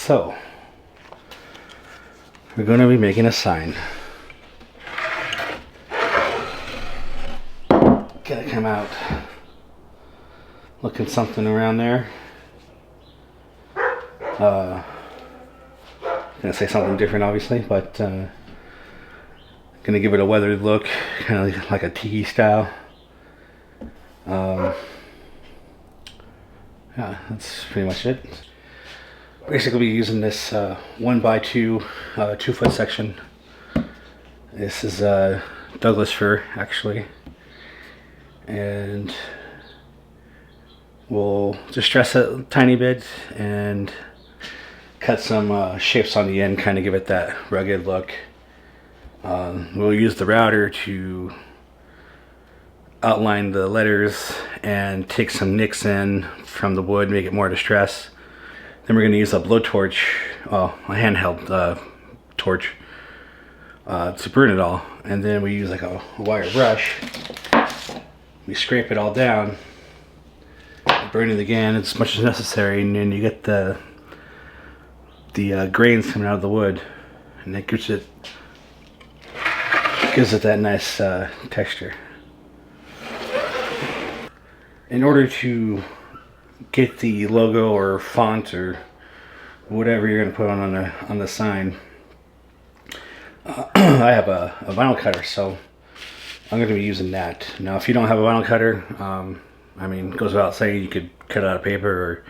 So we're going to be making a sign. Gotta come out looking something around there. Gonna say something different, obviously, but gonna give it a weathered look, kind of like a Tiki style. Yeah, that's pretty much it. Basically, we're using this 1x2 2-foot section. This is Douglas fir, actually, and we'll distress it a tiny bit and cut some shapes on the end, kind of give it that rugged look. We'll use the router to outline the letters and take some nicks in from the wood, make it more distressed. Then we're going to use a blowtorch, a handheld torch, to burn it all. And then we use like a wire brush. We scrape it all down, burn it again as much as necessary, and then you get the grains coming out of the wood, and that gives it that nice texture. In order to get the logo or font or whatever you're going to put on the sign, I have a vinyl cutter, so I'm going to be using that. Now, if you don't have a vinyl cutter, I mean, it goes without saying, you could cut it out of paper or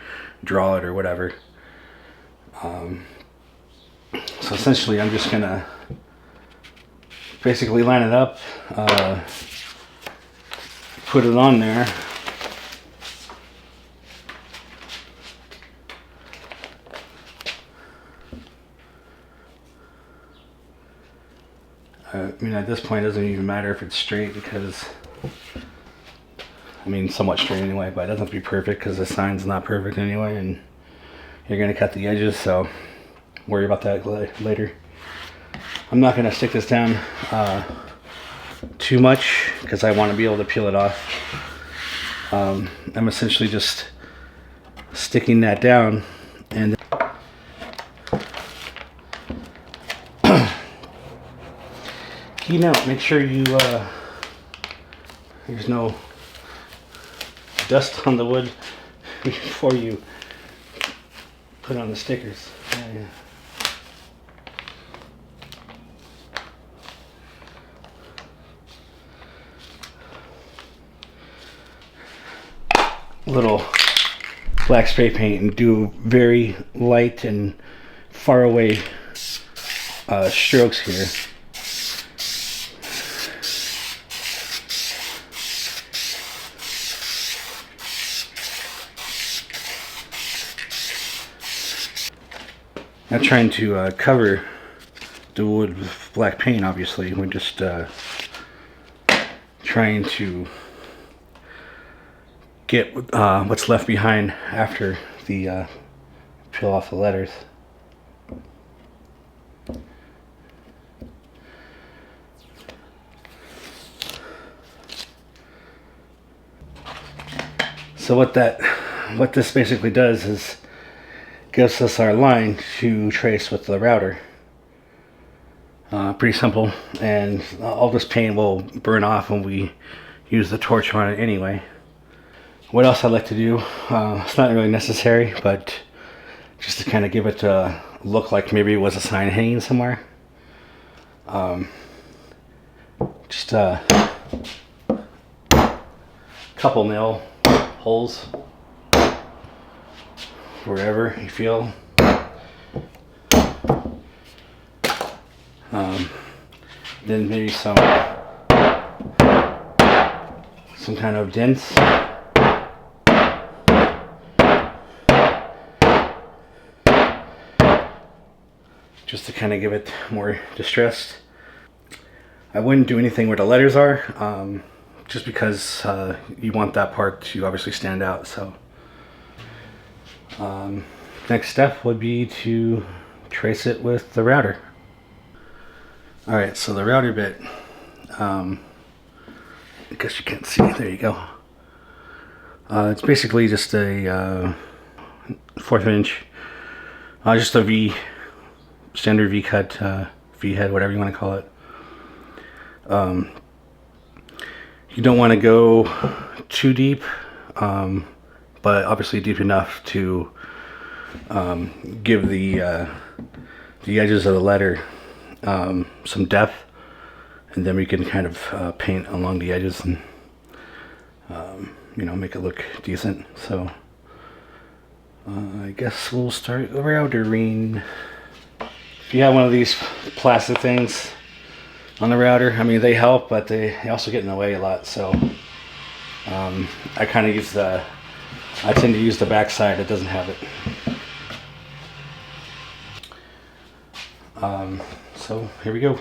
draw it or whatever. So essentially, I'm just gonna basically line it up, put it on there, I mean, at this point it doesn't even matter if it's straight, because I mean, somewhat straight anyway, but it doesn't have to be perfect because the sign's not perfect anyway, and you're gonna cut the edges, so worry about that later. I'm not gonna stick this down too much because I want to be able to peel it off. I'm essentially just sticking that down, and key note: make sure you there's no dust on the wood before you put on the stickers. Yeah. Little black spray paint and do very light and far away strokes here. Not trying to cover the wood with black paint, obviously. We're just trying to get what's left behind after the peel off the letters. So what this basically does is gives us our line to trace with the router. Pretty simple, and all this paint will burn off when we use the torch on it anyway. What else I like to do, it's not really necessary, but just to kind of give it a look like maybe it was a sign hanging somewhere. Just a couple nail holes wherever you feel. Then maybe some kind of dents. Just to kind of give it more distressed. I wouldn't do anything where the letters are, just because you want that part to obviously stand out. So next step would be to trace it with the router. Alright, so the router bit, I guess you can't see, there you go. It's basically just a 1/4 inch Just a V, standard V cut, V head, whatever you want to call it. You don't want to go too deep, but obviously deep enough to give the edges of the letter some depth, and then we can kind of paint along the edges and you know, make it look decent. So I guess we'll start the routering. If you have one of these plastic things on the router, I mean, they help, but they also get in the way a lot. So I kind of use I tend to use the back side that doesn't have it. So here we go.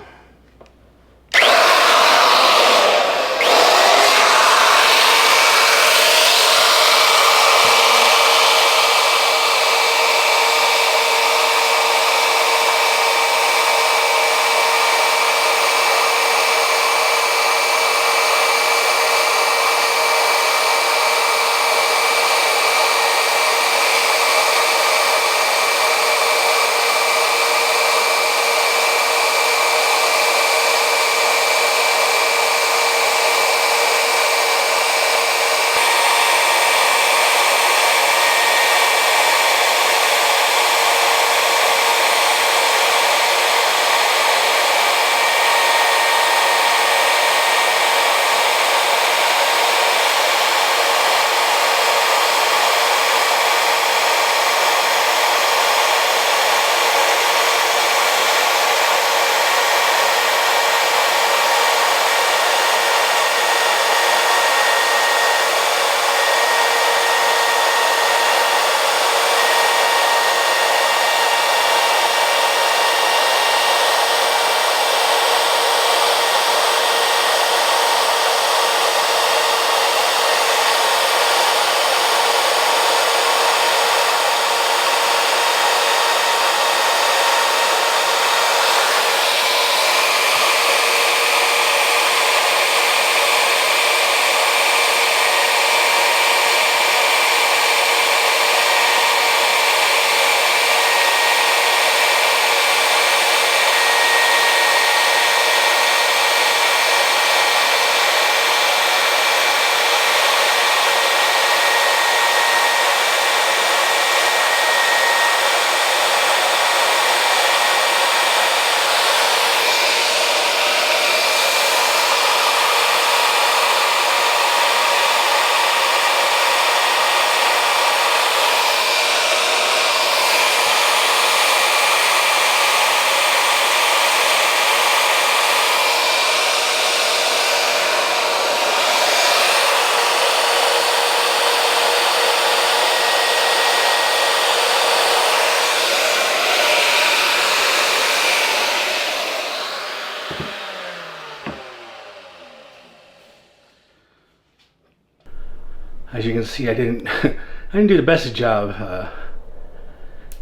As you can see, I didn't I didn't do the best job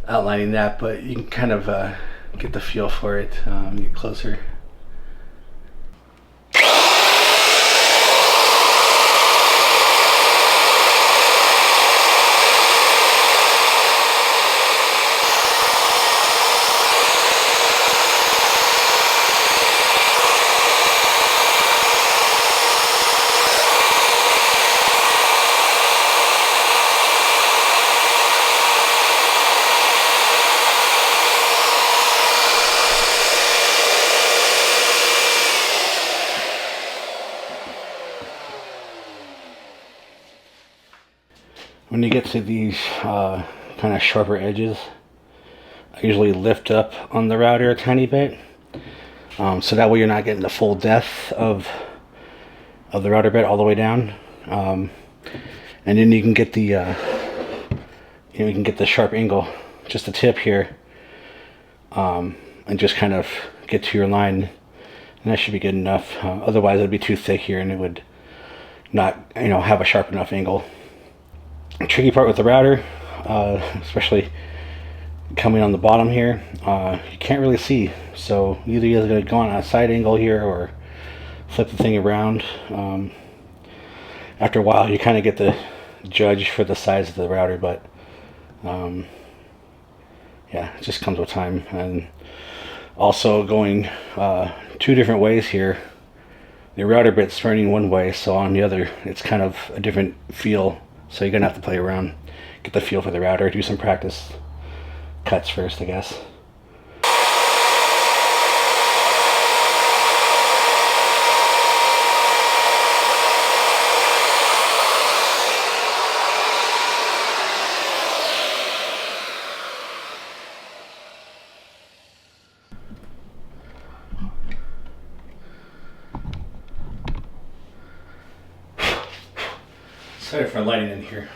outlining that, but you can kind of get the feel for it, get closer. When you get to these kind of sharper edges, I usually lift up on the router a tiny bit, so that way you're not getting the full depth of the router bed all the way down, and then you can get the you can get the sharp angle, just the tip here, and just kind of get to your line, and that should be good enough. Otherwise, it'd be too thick here, and it would not, have a sharp enough angle. Tricky part with the router, especially coming on the bottom here, you can't really see, so either you're going to go on a side angle here or flip the thing around. After a while you kind of get the judge for the size of the router, but yeah, it just comes with time. And also going 2 different ways here. The router bit's turning one way, so on the other it's kind of a different feel. So you're gonna have to play around, get the feel for the router, do some practice cuts first, I guess. Sorry for lighting in here.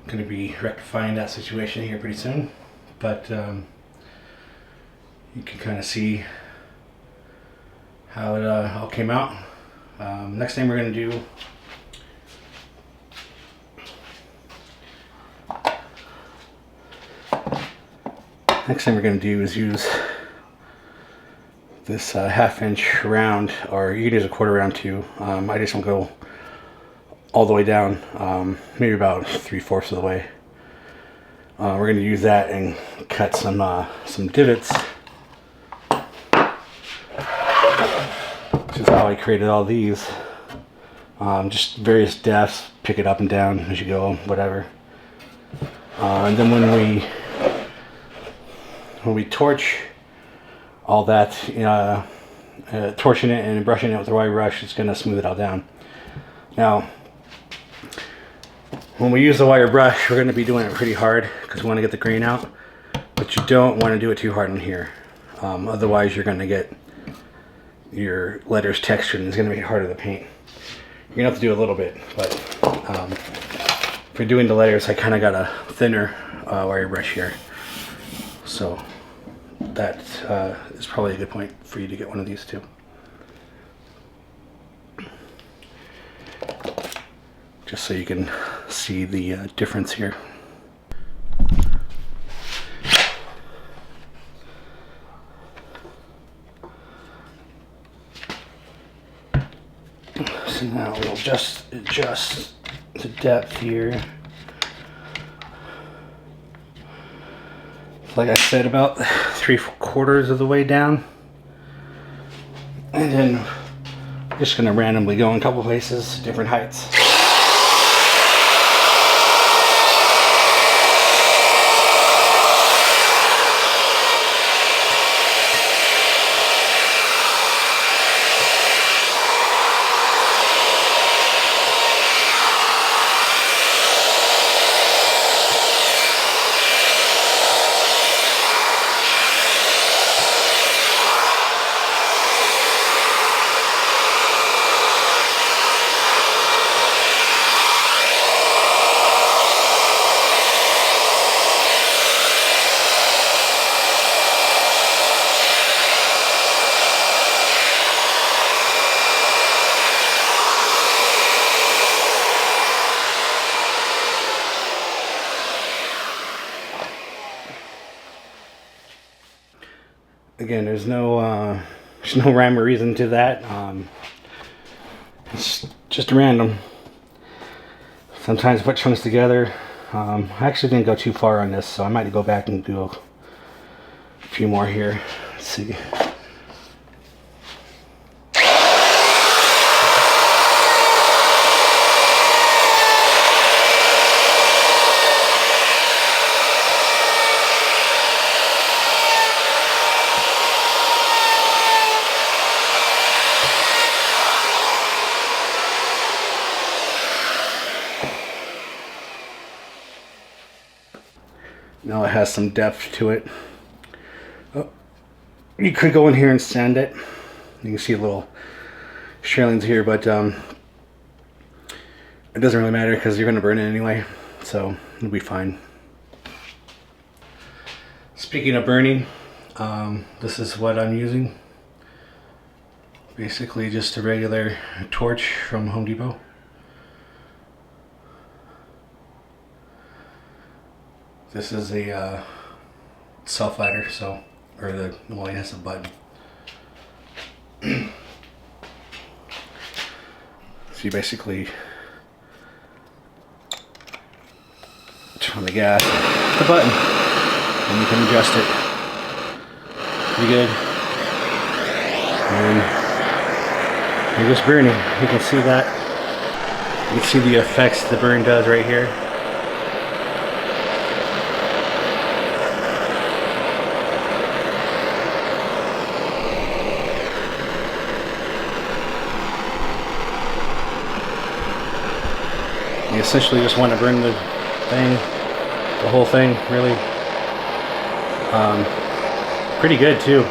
Going to be rectifying that situation here pretty soon, but you can kind of see how it all came out. Next thing we're going to do is use this 1/2 inch round, or you can use a 1/4 round too. I just don't go all the way down, maybe about 3/4 of the way. We're going to use that and cut some divots, which is how I created all these. Just various depths, pick it up and down as you go, whatever. And then when we torch all that, torching it and brushing it with the wire brush, it's going to smooth it all down. Now, when we use the wire brush, we're going to be doing it pretty hard because we want to get the grain out, but you don't want to do it too hard in here. Otherwise you're going to get your letters textured and it's going to make it harder to paint. You're going to have to do a little bit, but for doing the letters, I kind of got a thinner wire brush here. So that is probably a good point for you to get one of these too. Just so you can see the difference here. So now we'll just adjust the depth here. Like I said, about 3/4 of the way down. And then I'm just gonna randomly go in a couple places, different heights. Again, there's no rhyme or reason to that. It's just random. Sometimes I put chunks together. I actually didn't go too far on this, so I might go back and do a few more here. Let's see. Now it has some depth to it. Oh, you could go in here and sand it. You can see a little sharelings here, but it doesn't really matter because you're going to burn it anyway, so it'll be fine. Speaking of burning, this is what I'm using. Basically just a regular torch from Home Depot. This is a self lighter, so, or the, well, it has a button. So you basically turn on the gas, the button. and you can adjust it pretty good. And you're just burning. You can see that. You can see the effects the burn does right here. You essentially just want to burn the thing, the whole thing, really. Pretty good too.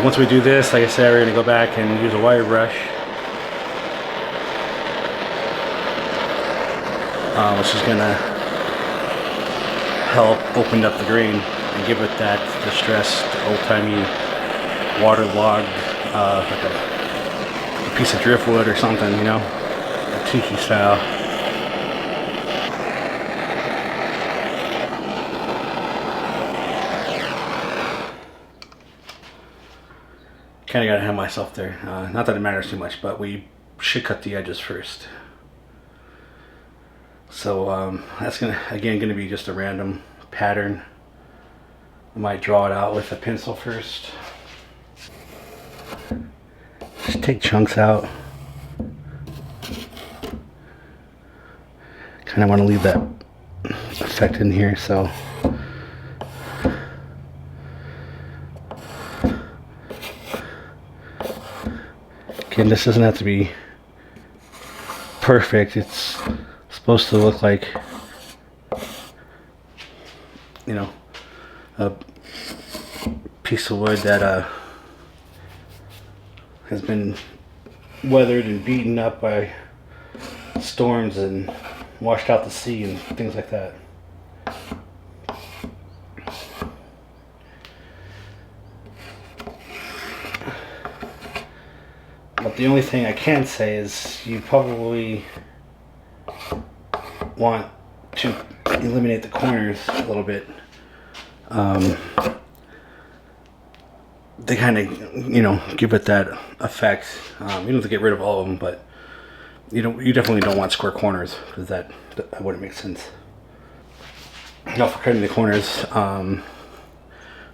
Once we do this, like I said, we're going to go back and use a wire brush, which is going to help open up the grain and give it that distressed, old-timey, waterlogged, like a piece of driftwood or something, you know, Tiki style. Kind of got ahead of myself there. Not that it matters too much, but we should cut the edges first. So that's gonna be just a random pattern. I might draw it out with a pencil first. Just take chunks out. Kind of want to leave that effect in here, so. Again, this doesn't have to be perfect. It's supposed to look like, you know, a piece of wood that has been weathered and beaten up by storms and washed out to sea and things like that. But the only thing I can say is you probably want to eliminate the corners a little bit. They kind of, you know, give it that effect. You don't have to get rid of all of them, but you definitely don't want square corners, because that wouldn't make sense. Now for cutting the corners,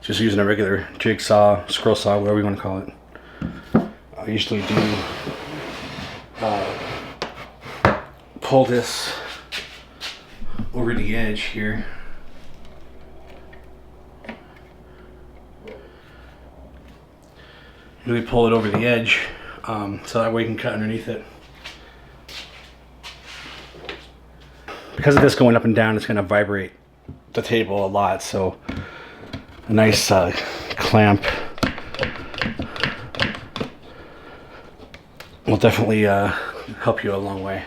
just using a regular jigsaw, scroll saw, whatever you want to call it. I usually do pull this over the edge here. Really pull it over the edge, so that way you can cut underneath it. Because of this going up and down, it's going to vibrate the table a lot, so a nice clamp will definitely help you a long way.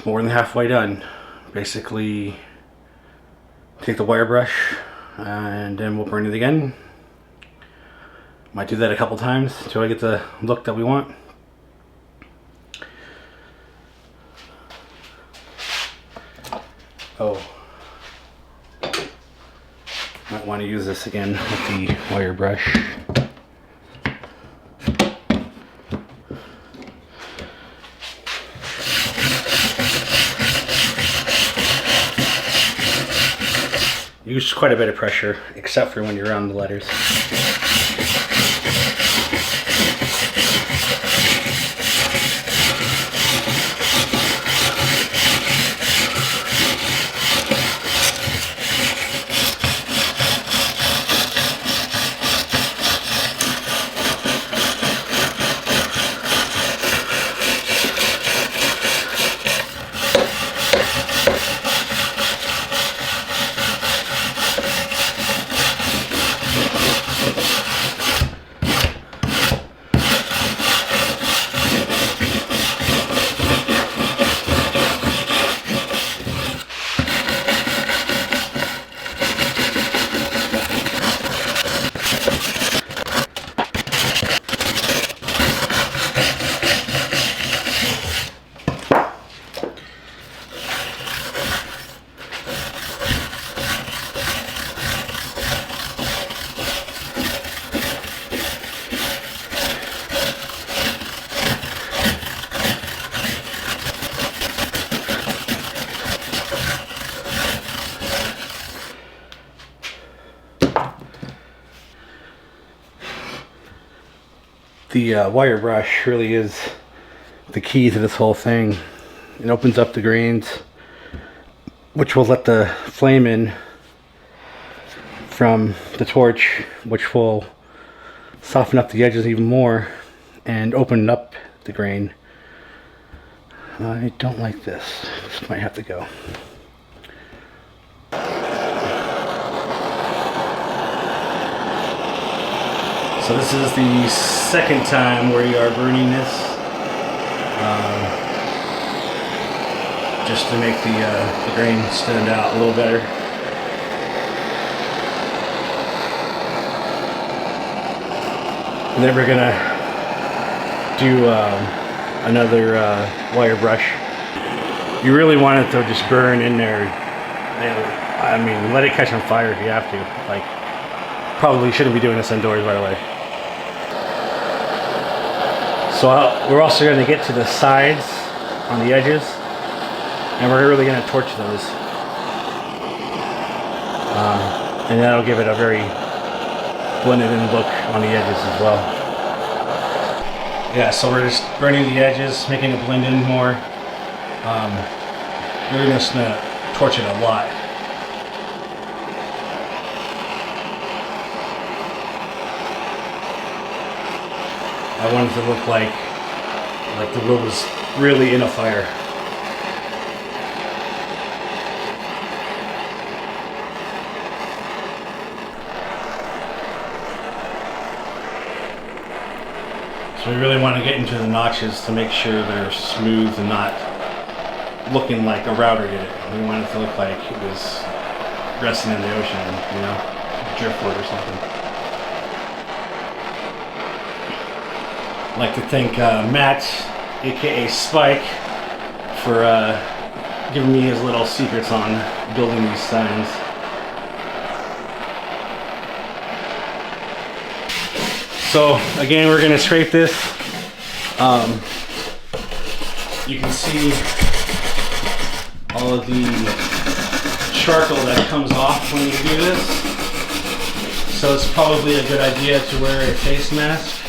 More than halfway done. Basically, take the wire brush and then we'll burn it again. Might do that a couple times until I get the look that we want. Oh, might want to use this again with the wire brush. use quite a bit of pressure, except for when you're on the letters. The wire brush really is the key to this whole thing. It opens up the grains, which will let the flame in from the torch, which will soften up the edges even more and open up the grain. I don't like this. This might have to go. So this is the second time we are burning this, just to make the grain stand out a little better. And then we're gonna do another wire brush. You really want it to just burn in there. I mean, let it catch on fire if you have to. Like, probably shouldn't be doing this indoors, by the way. So we're also going to get to the sides on the edges, and we're really going to torch those. And that'll give it a very blended in look on the edges as well. Yeah, so we're just burning the edges, making it blend in more. We're just going to torch it a lot. I want it to look like the wood was really in a fire. So we really want to get into the notches to make sure they're smooth and not looking like a router did it. We want it to look like it was resting in the ocean, you know, driftwood or something. I'd like to thank Matt, aka Spike, for giving me his little secrets on building these signs. So again, we're going to scrape this. You can see all of the charcoal that comes off when you do this. So it's probably a good idea to wear a face mask.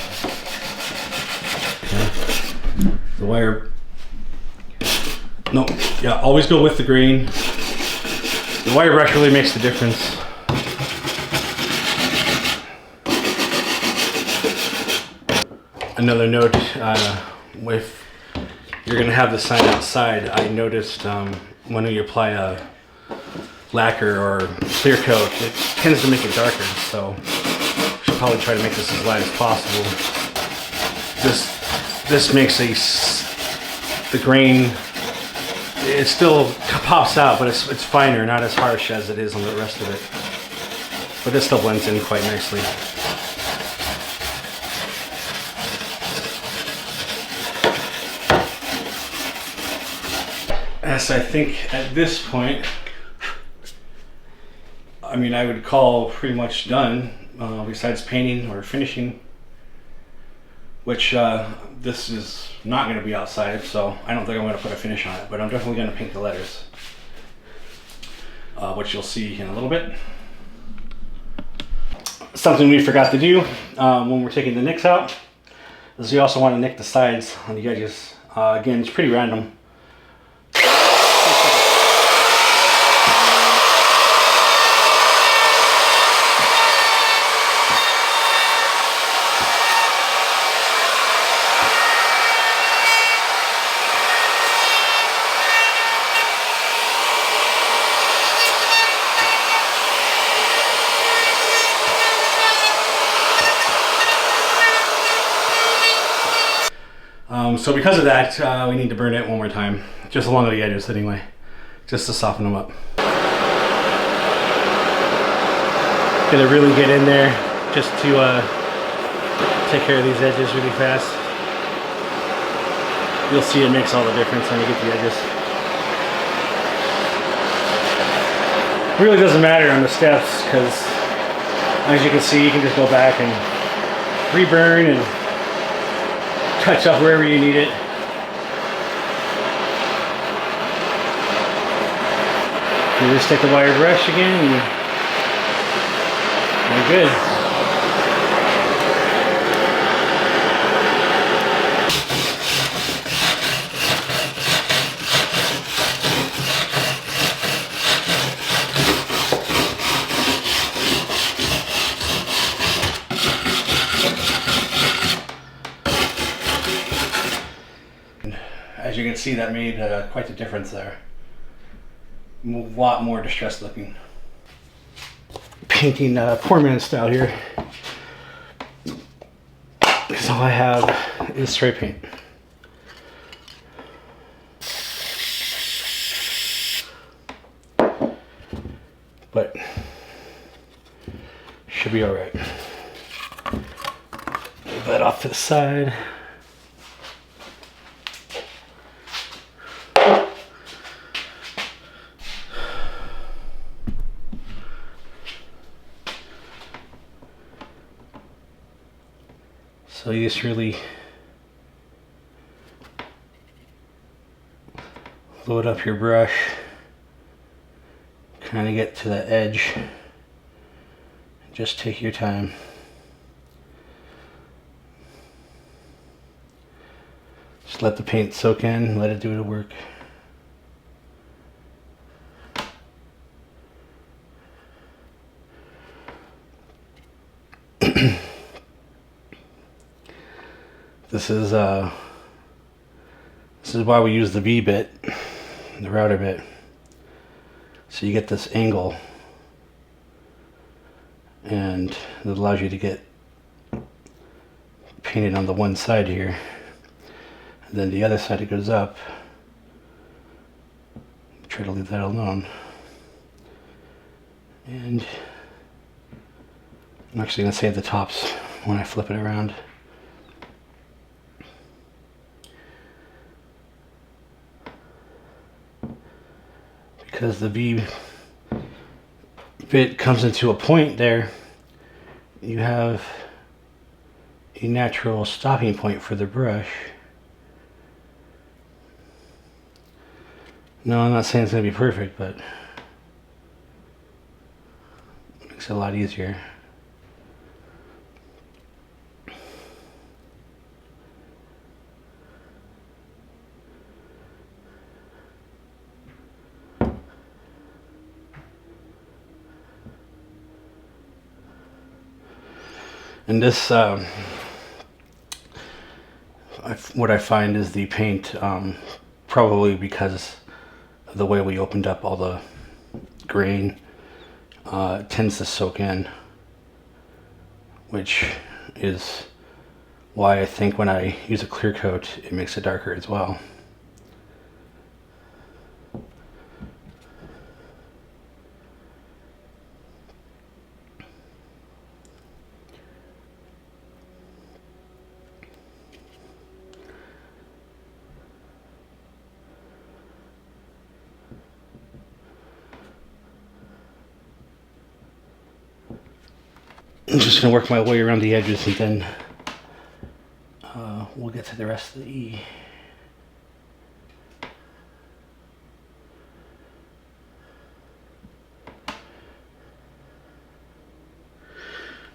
The wire, no, yeah, always go with the grain. The wire brush really makes the difference. Another note, if you're going to have the sign outside, I noticed when you apply a lacquer or clear coat, it tends to make it darker, so you should probably try to make this as light as possible. This makes the grain, it still pops out, but it's finer, not as harsh as it is on the rest of it. But this still blends in quite nicely. As I think at this point, I mean, I would call pretty much done, besides painting or finishing, which this is not going to be outside, so I don't think I'm going to put a finish on it, but I'm definitely going to paint the letters, which you'll see in a little bit. Something we forgot to do when we're taking the nicks out is we also want to nick the sides on the edges. Again, it's pretty random. So because of that, we need to burn it one more time, just along the edges anyway, just to soften them up. Gonna really get in there just to take care of these edges really fast. You'll see it makes all the difference when you get the edges. It really doesn't matter on the steps because, as you can see, you can just go back and reburn and touch up wherever you need it. You just take the wire brush again and you're good. As you can see, that made quite the difference there. A lot more distressed looking. Painting poor man style here. Because all I have is spray paint. But should be alright. Move that off to the side. So you just really load up your brush, kind of get to the edge, just take your time. Just let the paint soak in, let it do the work. This is why we use the V bit, the router bit, so you get this angle, and it allows you to get painted on the one side here, and then the other side it goes up. Try to leave that alone, and I'm actually going to save the tops when I flip it around. Because the V bit comes into a point there, you have a natural stopping point for the brush. No, I'm not saying it's going to be perfect, but it makes it a lot easier. And this, what I find is the paint, probably because of the way we opened up all the grain, tends to soak in, which is why I think when I use a clear coat, it makes it darker as well. I'm just going to work my way around the edges and then we'll get to the rest of the E.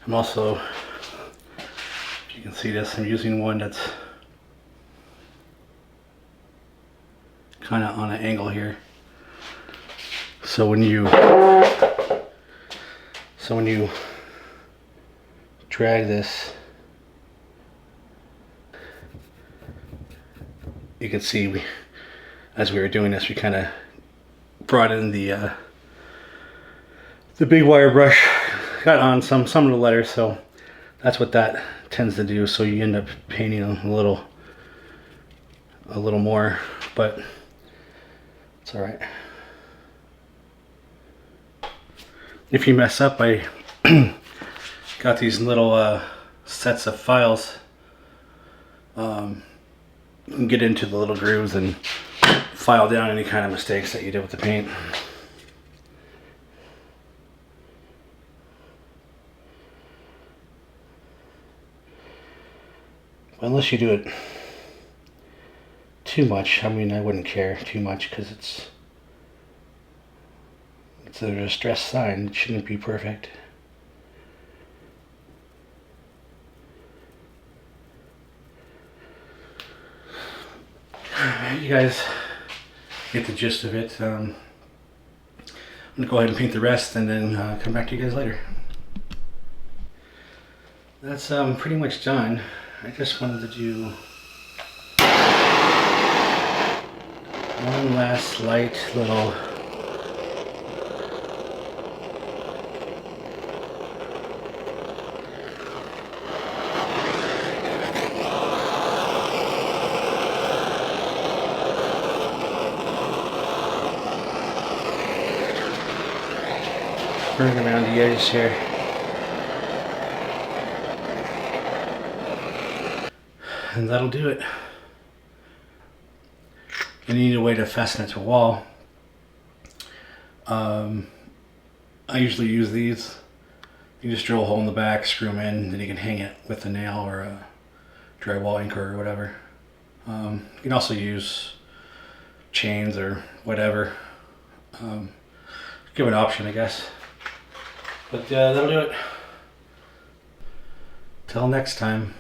I'm also, if you can see this, I'm using one that's kind of on an angle here. So when you drag this, you can see as we were doing this, we kind of brought in the big wire brush, got on some of the letters, so that's what that tends to do. So you end up painting a little more, but it's all right. If you mess up, I got these little sets of files. You can get into the little grooves and file down any kind of mistakes that you did with the paint. Unless you do it too much, I mean, I wouldn't care too much because it's a distress sign. It shouldn't be perfect. You guys get the gist of it. I'm gonna go ahead and paint the rest and then come back to you guys later. That's pretty much done. I just wanted to do one last light little burn around the edges here. And that'll do it. And you need a way to fasten it to a wall. I usually use these. You just drill a hole in the back, screw them in, and then you can hang it with a nail or a drywall anchor or whatever. You can also use chains or whatever. Give it an option, I guess. But that'll do it. Till next time.